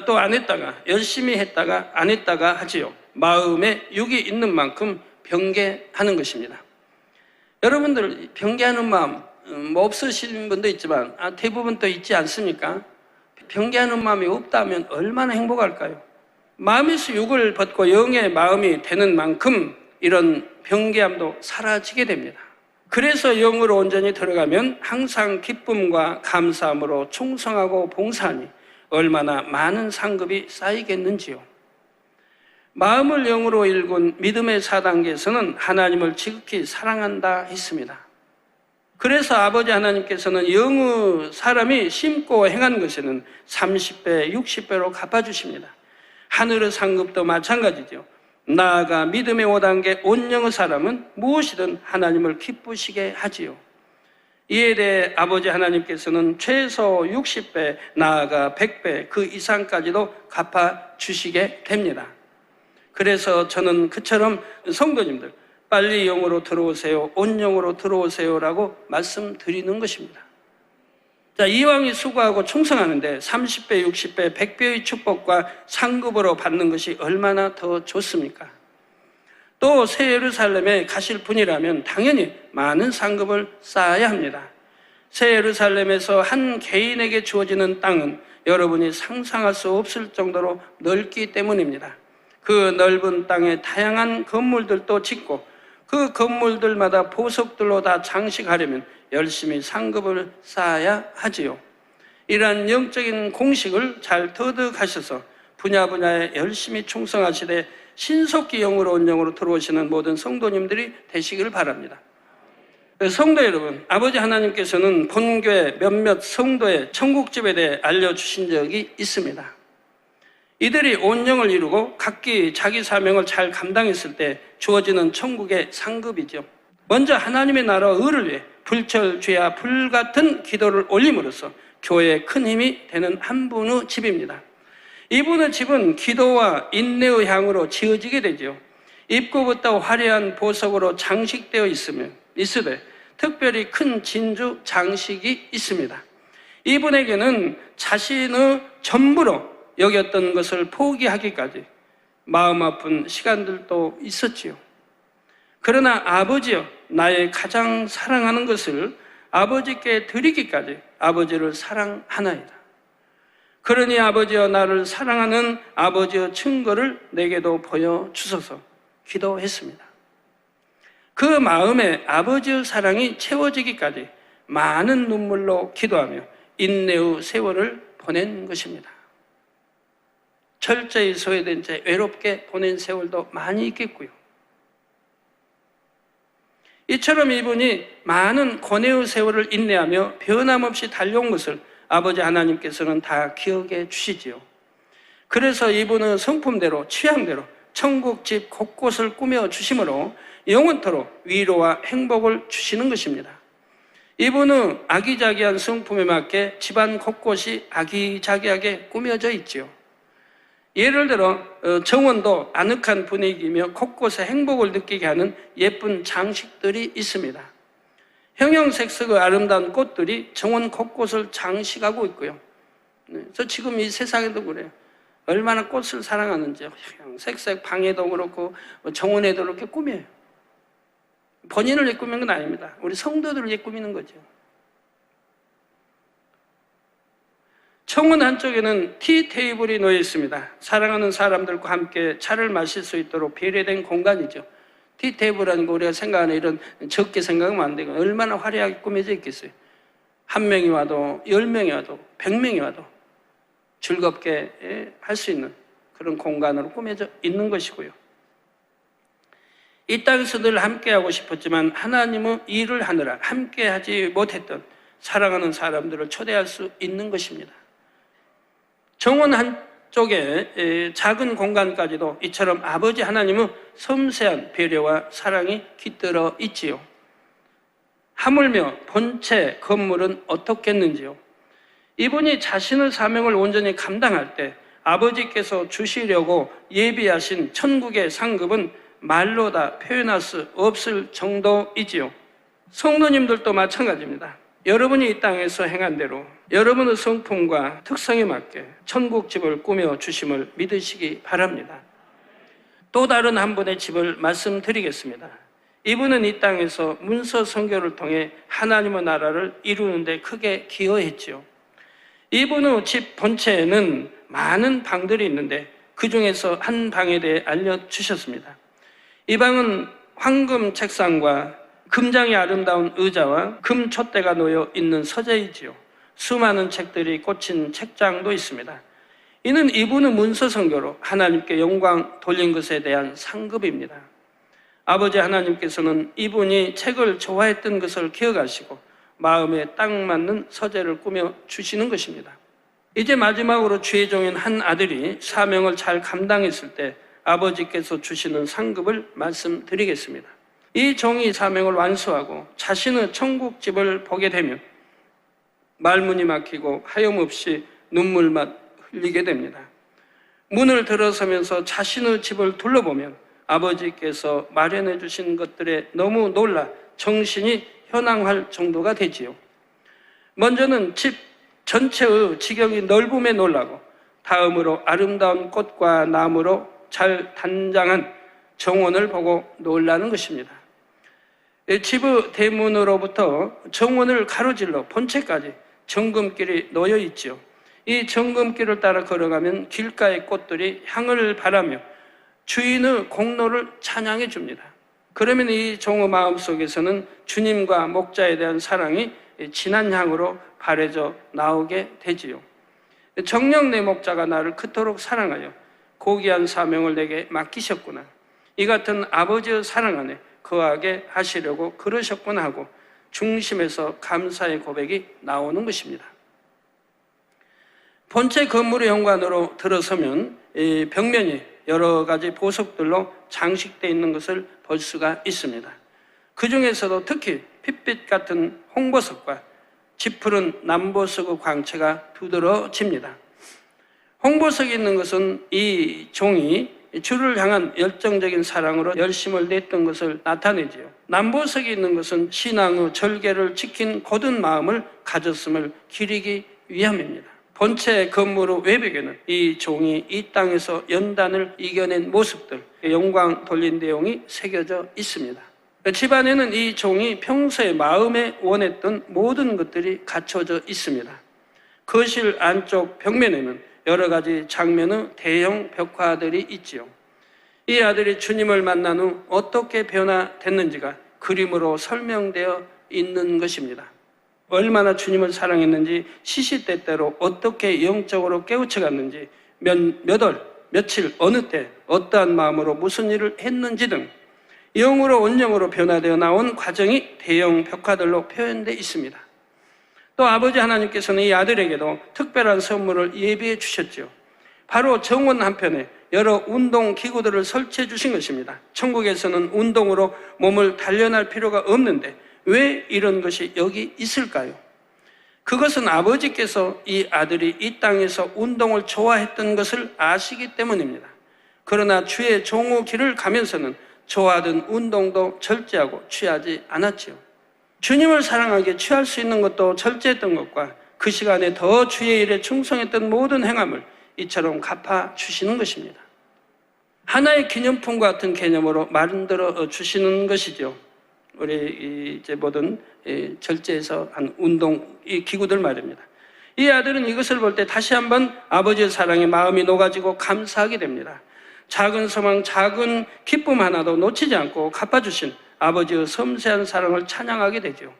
또 안 했다가, 열심히 했다가 안 했다가 하지요. 마음에 육이 있는 만큼 변개하는 것입니다. 여러분들 변개하는 마음 없으신 분도 있지만 대부분 또 있지 않습니까? 변개하는 마음이 없다면 얼마나 행복할까요? 마음에서 육을 벗고 영의 마음이 되는 만큼 이런 변개함도 사라지게 됩니다. 그래서 영으로 온전히 들어가면 항상 기쁨과 감사함으로 충성하고 봉사하니 얼마나 많은 상급이 쌓이겠는지요. 마음을 영으로 일군 믿음의 4단계에서는 하나님을 지극히 사랑한다 했습니다. 그래서 아버지 하나님께서는 영의 사람이 심고 행한 것에는 30배, 60배로 갚아주십니다. 하늘의 상급도 마찬가지죠. 나아가 믿음의 5단계 온영의 사람은 무엇이든 하나님을 기쁘시게 하지요. 이에 대해 아버지 하나님께서는 최소 60배, 나아가 100배 그 이상까지도 갚아주시게 됩니다. 그래서 저는 그처럼 성도님들 빨리 영으로 들어오세요, 온영으로 들어오세요라고 말씀드리는 것입니다. 자, 이왕이 수고하고 충성하는데 30배, 60배, 100배의 축복과 상급으로 받는 것이 얼마나 더 좋습니까? 또 새 예루살렘에 가실 분이라면 당연히 많은 상급을 쌓아야 합니다. 새 예루살렘에서 한 개인에게 주어지는 땅은 여러분이 상상할 수 없을 정도로 넓기 때문입니다. 그 넓은 땅에 다양한 건물들도 짓고 그 건물들마다 보석들로 다 장식하려면 열심히 상급을 쌓아야 하지요. 이러한 영적인 공식을 잘 터득하셔서 분야에 열심히 충성하시되 신속히 영으로 온 영으로 들어오시는 모든 성도님들이 되시길 바랍니다. 성도 여러분, 아버지 하나님께서는 본교회 몇몇 성도의 천국집에 대해 알려주신 적이 있습니다. 이들이 온영을 이루고 각기 자기 사명을 잘 감당했을 때 주어지는 천국의 상급이죠. 먼저 하나님의 나라와 의를 위해 불철주야 불같은 기도를 올림으로써 교회에 큰 힘이 되는 한 분의 집입니다. 이분의 집은 기도와 인내의 향으로 지어지게 되죠. 입구부터 화려한 보석으로 장식되어 있으되 특별히 큰 진주 장식이 있습니다. 이분에게는 자신의 전부로 여겼던 것을 포기하기까지 마음 아픈 시간들도 있었지요. 그러나 아버지여, 나의 가장 사랑하는 것을 아버지께 드리기까지 아버지를 사랑하나이다. 그러니 아버지여, 나를 사랑하는 아버지의 증거를 내게도 보여주소서 기도했습니다. 그 마음에 아버지의 사랑이 채워지기까지 많은 눈물로 기도하며 인내의 세월을 보낸 것입니다. 철저히 소외된 채 외롭게 보낸 세월도 많이 있겠고요. 이처럼 이분이 많은 고뇌의 세월을 인내하며 변함없이 달려온 것을 아버지 하나님께서는 다 기억해 주시지요. 그래서 이분은 성품대로 취향대로 천국집 곳곳을 꾸며 주심으로 영원토록 위로와 행복을 주시는 것입니다. 이분은 아기자기한 성품에 맞게 집안 곳곳이 아기자기하게 꾸며져 있지요. 예를 들어 정원도 아늑한 분위기이며 곳곳에 행복을 느끼게 하는 예쁜 장식들이 있습니다. 형형색색의 아름다운 꽃들이 정원 곳곳을 장식하고 있고요. 저 지금 이 세상에도 그래요. 얼마나 꽃을 사랑하는지 형색색 방에도 그렇고 정원에도 그렇게 꾸며요. 본인을 위해 꾸미는 건 아닙니다. 우리 성도들을 위해 꾸미는 거죠. 정원 한쪽에는 티 테이블이 놓여 있습니다. 사랑하는 사람들과 함께 차를 마실 수 있도록 배려된 공간이죠. 티 테이블이라는 거 우리가 생각하는 이런 적게 생각하면 안 되고 얼마나 화려하게 꾸며져 있겠어요. 한 명이 와도 10명이 와도 100명이 와도 즐겁게 할 수 있는 그런 공간으로 꾸며져 있는 것이고요. 이 땅에서 늘 함께하고 싶었지만 하나님의 일을 하느라 함께하지 못했던 사랑하는 사람들을 초대할 수 있는 것입니다. 정원 한쪽에 작은 공간까지도 이처럼 아버지 하나님의 섬세한 배려와 사랑이 깃들어 있지요. 하물며 본체 건물은 어떻겠는지요? 이분이 자신의 사명을 온전히 감당할 때 아버지께서 주시려고 예비하신 천국의 상급은 말로 다 표현할 수 없을 정도이지요. 성도님들도 마찬가지입니다. 여러분이 이 땅에서 행한 대로 여러분의 성품과 특성에 맞게 천국집을 꾸며 주심을 믿으시기 바랍니다. 또 다른 한 분의 집을 말씀드리겠습니다. 이분은 이 땅에서 문서 선교를 통해 하나님의 나라를 이루는 데 크게 기여했지요. 이분의 집 본체에는 많은 방들이 있는데 그 중에서 한 방에 대해 알려주셨습니다. 이 방은 황금 책상과 금장이 아름다운 의자와 금 촛대가 놓여 있는 서재이지요. 수많은 책들이 꽂힌 책장도 있습니다. 이는 이분의 문서 선교로 하나님께 영광 돌린 것에 대한 상급입니다. 아버지 하나님께서는 이분이 책을 좋아했던 것을 기억하시고 마음에 딱 맞는 서재를 꾸며 주시는 것입니다. 이제 마지막으로 주의 종인 한 아들이 사명을 잘 감당했을 때 아버지께서 주시는 상급을 말씀드리겠습니다. 이 종이 사명을 완수하고 자신의 천국집을 보게 되면 말문이 막히고 하염없이 눈물만 흘리게 됩니다. 문을 들어서면서 자신의 집을 둘러보면 아버지께서 마련해 주신 것들에 너무 놀라 정신이 현황할 정도가 되지요. 먼저는 집 전체의 지경이 넓음에 놀라고, 다음으로 아름다운 꽃과 나무로 잘 단장한 정원을 보고 놀라는 것입니다. 집의 대문으로부터 정원을 가로질러 본체까지 정금길이 놓여 있지요. 이 정금길을 따라 걸어가면 길가의 꽃들이 향을 바라며 주인의 공로를 찬양해 줍니다. 그러면 이 종의 마음속에서는 주님과 목자에 대한 사랑이 진한 향으로 바래져 나오게 되지요. 정녕 내 목자가 나를 그토록 사랑하여 고귀한 사명을 내게 맡기셨구나. 이 같은 아버지의 사랑 안에 거하게 하시려고 그러셨구나 하고 중심에서 감사의 고백이 나오는 것입니다. 본체 건물의 현관으로 들어서면 벽면이 여러 가지 보석들로 장식되어 있는 것을 볼 수가 있습니다. 그 중에서도 특히 핏빛 같은 홍보석과 짙푸른 남보석의 광채가 두드러집니다. 홍보석이 있는 것은 이 종이 주를 향한 열정적인 사랑으로 열심을 냈던 것을 나타내지요. 남보석이 있는 것은 신앙의 절개를 지킨 곧은 마음을 가졌음을 기리기 위함입니다. 본체 건물의 외벽에는 이 종이 이 땅에서 연단을 이겨낸 모습들, 영광 돌린 내용이 새겨져 있습니다. 집안에는 이 종이 평소에 마음에 원했던 모든 것들이 갖춰져 있습니다. 거실 안쪽 벽면에는 여러 가지 장면의 대형 벽화들이 있지요. 이 아들이 주님을 만난 후 어떻게 변화됐는지가 그림으로 설명되어 있는 것입니다. 얼마나 주님을 사랑했는지, 시시때때로 어떻게 영적으로 깨우쳐갔는지, 몇 월, 며칠, 어느 때, 어떠한 마음으로 무슨 일을 했는지 등 영으로 온영으로 변화되어 나온 과정이 대형 벽화들로 표현되어 있습니다. 또 아버지 하나님께서는 이 아들에게도 특별한 선물을 예비해 주셨죠. 바로 정원 한편에 여러 운동 기구들을 설치해 주신 것입니다. 천국에서는 운동으로 몸을 단련할 필요가 없는데 왜 이런 것이 여기 있을까요? 그것은 아버지께서 이 아들이 이 땅에서 운동을 좋아했던 것을 아시기 때문입니다. 그러나 주의 종의 길을 가면서는 좋아하던 운동도 절제하고 취하지 않았지요. 주님을 사랑하기에 취할 수 있는 것도 절제했던 것과 그 시간에 더 주의 일에 충성했던 모든 행함을 이처럼 갚아주시는 것입니다. 하나의 기념품 같은 개념으로 만들어 주시는 것이죠. 우리 이제 모든 절제에서 한 운동 이 기구들 말입니다. 이 아들은 이것을 볼 때 다시 한번 아버지의 사랑에 마음이 녹아지고 감사하게 됩니다. 작은 소망, 작은 기쁨 하나도 놓치지 않고 갚아주신 아버지의 섬세한 사랑을 찬양하게 되죠.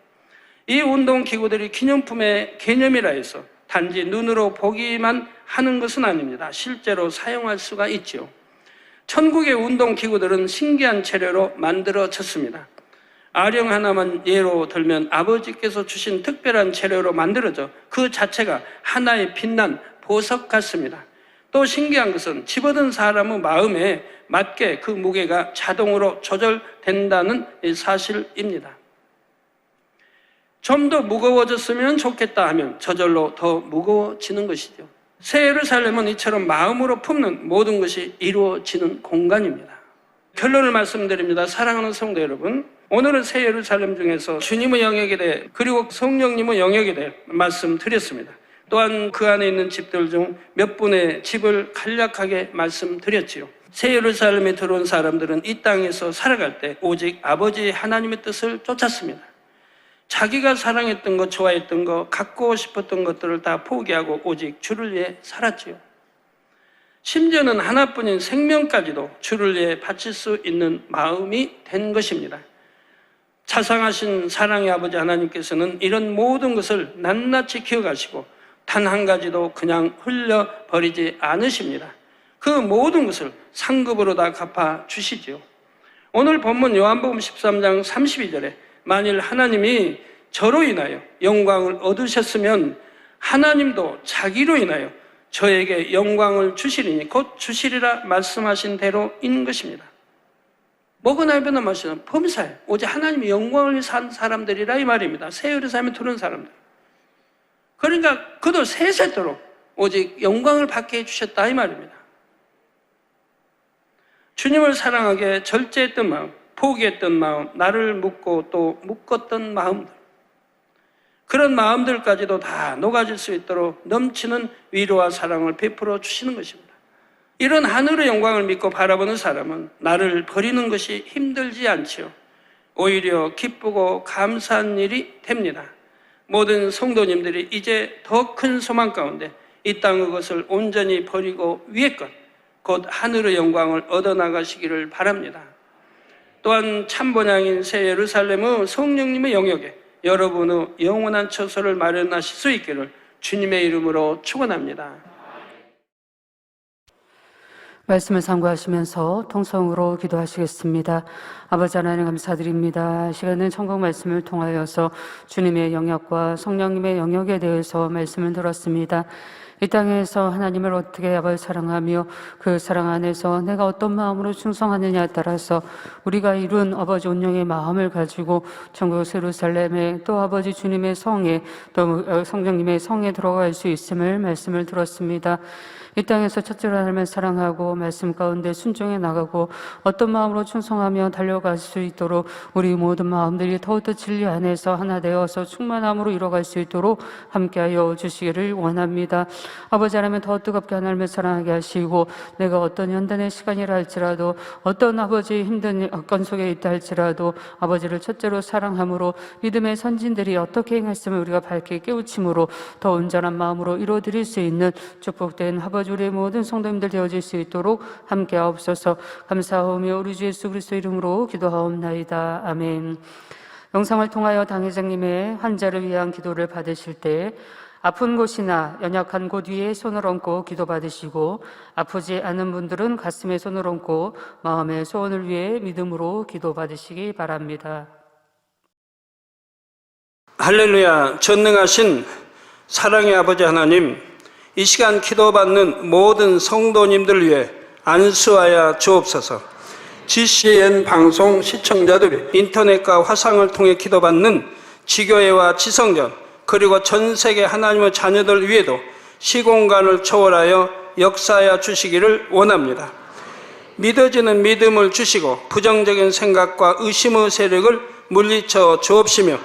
이 운동 기구들이 기념품의 개념이라 해서 단지 눈으로 보기만 하는 것은 아닙니다. 실제로 사용할 수가 있죠. 천국의 운동 기구들은 신기한 재료로 만들어졌습니다. 아령 하나만 예로 들면 아버지께서 주신 특별한 재료로 만들어져 그 자체가 하나의 빛난 보석 같습니다. 또 신기한 것은 집어든 사람의 마음에 맞게 그 무게가 자동으로 조절된다는 사실입니다. 좀 더 무거워졌으면 좋겠다 하면 저절로 더 무거워지는 것이죠. 새 예루살렘은 이처럼 마음으로 품는 모든 것이 이루어지는 공간입니다. 결론을 말씀드립니다. 사랑하는 성도 여러분, 오늘은 새 예루살렘 중에서 주님의 영역에 대해 그리고 성령님의 영역에 대해 말씀드렸습니다. 또한 그 안에 있는 집들 중 몇 분의 집을 간략하게 말씀드렸지요. 새 예루살렘에 들어온 사람들은 이 땅에서 살아갈 때 오직 아버지 하나님의 뜻을 쫓았습니다. 자기가 사랑했던 것, 좋아했던 것, 갖고 싶었던 것들을 다 포기하고 오직 주를 위해 살았지요. 심지어는 하나뿐인 생명까지도 주를 위해 바칠 수 있는 마음이 된 것입니다. 자상하신 사랑의 아버지 하나님께서는 이런 모든 것을 낱낱이 기억하시고 단 한 가지도 그냥 흘려버리지 않으십니다. 그 모든 것을 상급으로 다 갚아주시지요. 오늘 본문 요한복음 13장 32절에 만일 하나님이 저로 인하여 영광을 얻으셨으면 하나님도 자기로 인하여 저에게 영광을 주시리니 곧 주시리라 말씀하신 대로인 것입니다. 먹으나 입으나 마시나 범사에 오직 하나님의 영광을 위해 산 사람들이라 이 말입니다. 새 예루살렘에 들어온 사람들. 그러니까 그도 세세토록 오직 영광을 받게 해주셨다 이 말입니다. 주님을 사랑하게 절제했던 마음, 포기했던 마음, 나를 묻고 또 묶었던 마음들, 그런 마음들까지도 다 녹아질 수 있도록 넘치는 위로와 사랑을 베풀어 주시는 것입니다. 이런 하늘의 영광을 믿고 바라보는 사람은 나를 버리는 것이 힘들지 않지요. 오히려 기쁘고 감사한 일이 됩니다. 모든 성도님들이 이제 더 큰 소망 가운데 이 땅의 것을 온전히 버리고 위의 것, 곧 하늘의 영광을 얻어나가시기를 바랍니다. 또한 참번양인 새 예루살렘의 성령님의 영역에 여러분의 영원한 처소를 마련하실 수 있기를 주님의 이름으로 축원합니다. 말씀을 상고하시면서 통성으로 기도하시겠습니다. 아버지 하나님 감사드립니다. 시간은 천국 말씀을 통하여서 주님의 영역과 성령님의 영역에 대해서 말씀을 들었습니다. 이 땅에서 하나님을 어떻게 아버지 사랑하며 그 사랑 안에서 내가 어떤 마음으로 충성하느냐에 따라서 우리가 이룬 아버지 온영의 마음을 가지고 천국 예루살렘에 또 아버지 주님의 성에 또 성령님의 성에 들어갈 수 있음을 말씀을 들었습니다. 이 땅에서 첫째로 하나님을 사랑하고 말씀 가운데 순종해 나가고 어떤 마음으로 충성하며 달려갈 수 있도록 우리 모든 마음들이 더욱더 진리 안에서 하나 되어서 충만함으로 이뤄갈 수 있도록 함께하여 주시기를 원합니다. 아버지 하나님 더 뜨겁게 하나님을 사랑하게 하시고 내가 어떤 연단의 시간이라 할지라도 어떤 아버지 힘든 건 속에 있다 할지라도 아버지를 첫째로 사랑함으로 믿음의 선진들이 어떻게 행했음을 우리가 밝게 깨우침으로 더 온전한 마음으로 이루어드릴 수 있는 축복된 아버지 우리의 모든 성도님들 되어질 수 있도록 함께하옵소서. 감사하오며 우리 주 예수 그리스도 이름으로 기도하옵나이다. 아멘. 영상을 통하여 당회장님의 환자를 위한 기도를 받으실 때 아픈 곳이나 연약한 곳 위에 손을 얹고 기도받으시고 아프지 않은 분들은 가슴에 손을 얹고 마음의 소원을 위해 믿음으로 기도받으시기 바랍니다. 할렐루야. 전능하신 사랑의 아버지 하나님, 이 시간 기도받는 모든 성도님들 위해 안수하여 주옵소서. GCN 방송 시청자들이 인터넷과 화상을 통해 기도받는 지교회와 지성전 그리고 전 세계 하나님의 자녀들 위에도 시공간을 초월하여 역사하여 주시기를 원합니다. 믿어지는 믿음을 주시고 부정적인 생각과 의심의 세력을 물리쳐 주옵시며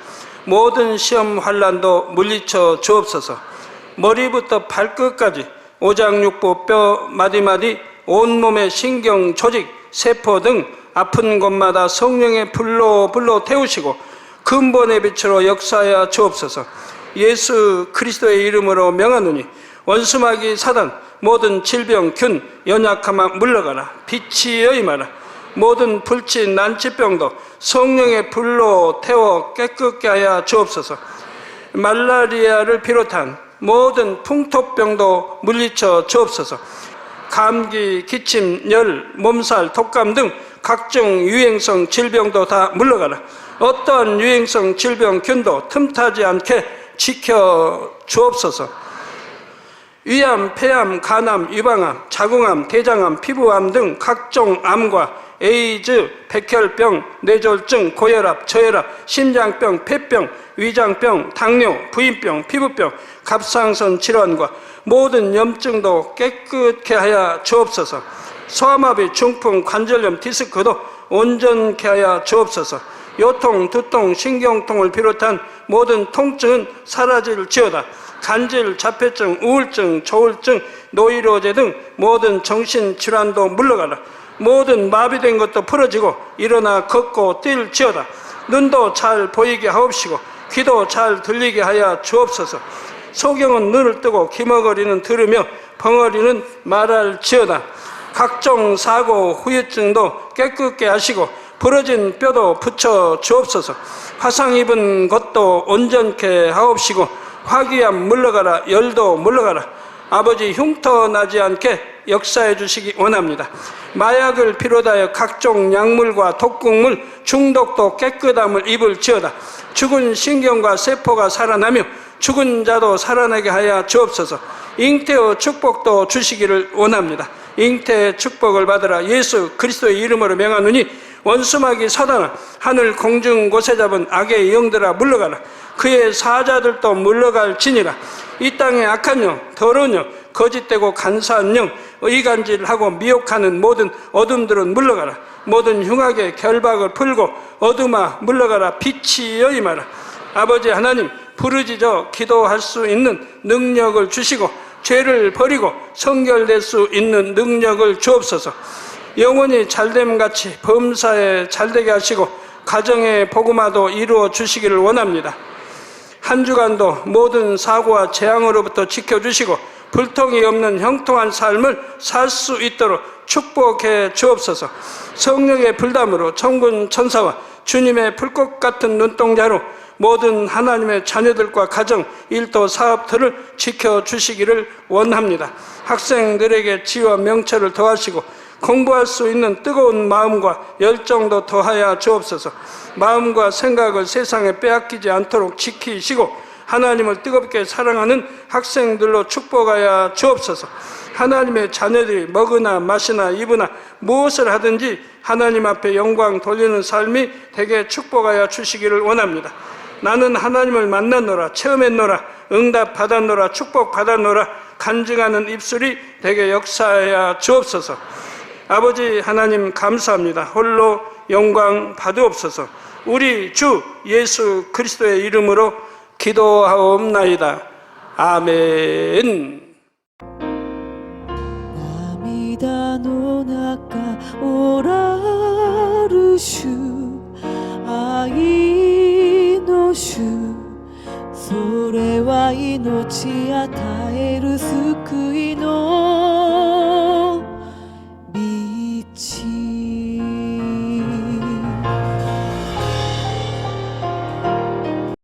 모든 시험 환난도 물리쳐 주옵소서. 머리부터 발끝까지 오장육부 뼈 마디마디 온몸의 신경 조직 세포 등 아픈 곳마다 성령의 불로 태우시고 근본의 빛으로 역사하여 주옵소서. 예수 그리스도의 이름으로 명하노니 원수마귀 사단 모든 질병 균 연약함아 물러가라. 빛이 임하라. 모든 불치 난치병도 성령의 불로 태워 깨끗게 하여 주옵소서. 말라리아를 비롯한 모든 풍토병도 물리쳐 주옵소서. 감기, 기침, 열, 몸살, 독감 등 각종 유행성 질병도 다 물러가라. 어떠한 유행성 질병균도 틈타지 않게 지켜 주옵소서. 위암, 폐암, 간암, 유방암, 자궁암, 대장암, 피부암 등 각종 암과 에이즈, 백혈병, 뇌졸중, 고혈압, 저혈압, 심장병, 폐병, 위장병, 당뇨, 부인병, 피부병, 갑상선 질환과 모든 염증도 깨끗게 하여 주옵소서. 소아마비, 중풍, 관절염, 디스크도 온전케 하여 주옵소서. 요통, 두통, 신경통을 비롯한 모든 통증은 사라질지어다. 간질, 자폐증, 우울증, 조울증, 노이로제 등 모든 정신질환도 물러가라. 모든 마비된 것도 풀어지고 일어나 걷고 뛸지어다. 눈도 잘 보이게 하옵시고 귀도 잘 들리게 하여 주옵소서. 소경은 눈을 뜨고 기머거리는 들으며 벙어리는 말할지어다. 각종 사고, 후유증도 깨끗게 하시고 부러진 뼈도 붙여 주옵소서. 화상 입은 것도 온전케 하옵시고 화기암 물러가라. 열도 물러가라. 아버지 흉터 나지 않게 역사해 주시기 원합니다. 마약을 비롯하여 각종 약물과 독극물 중독도 깨끗함을 입을지어다. 죽은 신경과 세포가 살아나며 죽은 자도 살아나게 하여 주옵소서. 잉태의 축복도 주시기를 원합니다. 잉태의 축복을 받으라. 예수 그리스도의 이름으로 명하노니 원수마귀 사단아, 하늘 공중 곳에 잡은 악의 영들아 물러가라. 그의 사자들도 물러갈지니라. 이 땅의 악한 영, 더러운 영, 거짓되고 간사한 영, 의간질하고 미혹하는 모든 어둠들은 물러가라. 모든 흉악의 결박을 풀고 어둠아 물러가라. 빛이 여임하라. 아버지 하나님, 부르짖어 기도할 수 있는 능력을 주시고 죄를 버리고 성결될 수 있는 능력을 주옵소서. 영원히 잘됨같이 범사에 잘되게 하시고 가정의 복음화도 이루어 주시기를 원합니다. 한 주간도 모든 사고와 재앙으로부터 지켜주시고 불통이 없는 형통한 삶을 살 수 있도록 축복해 주옵소서. 성령의 불담으로 천군 천사와 주님의 불꽃 같은 눈동자로 모든 하나님의 자녀들과 가정, 일도, 사업들을 지켜주시기를 원합니다. 학생들에게 지혜와 명철을 더하시고 공부할 수 있는 뜨거운 마음과 열정도 더하여 주옵소서. 마음과 생각을 세상에 빼앗기지 않도록 지키시고 하나님을 뜨겁게 사랑하는 학생들로 축복하여 주옵소서. 하나님의 자녀들이 먹으나 마시나 입으나 무엇을 하든지 하나님 앞에 영광 돌리는 삶이 되게 축복하여 주시기를 원합니다. 나는 하나님을 만났노라, 체험했노라, 응답 받았노라, 축복 받았노라 간증하는 입술이 되게 역사하여 주옵소서. 아버지 하나님 감사합니다. 홀로 영광 받으옵소서. 우리 주 예수 그리스도의 이름으로 기도하옵나이다. 아멘. 涙の中おらる主愛の主それは命与える救いの道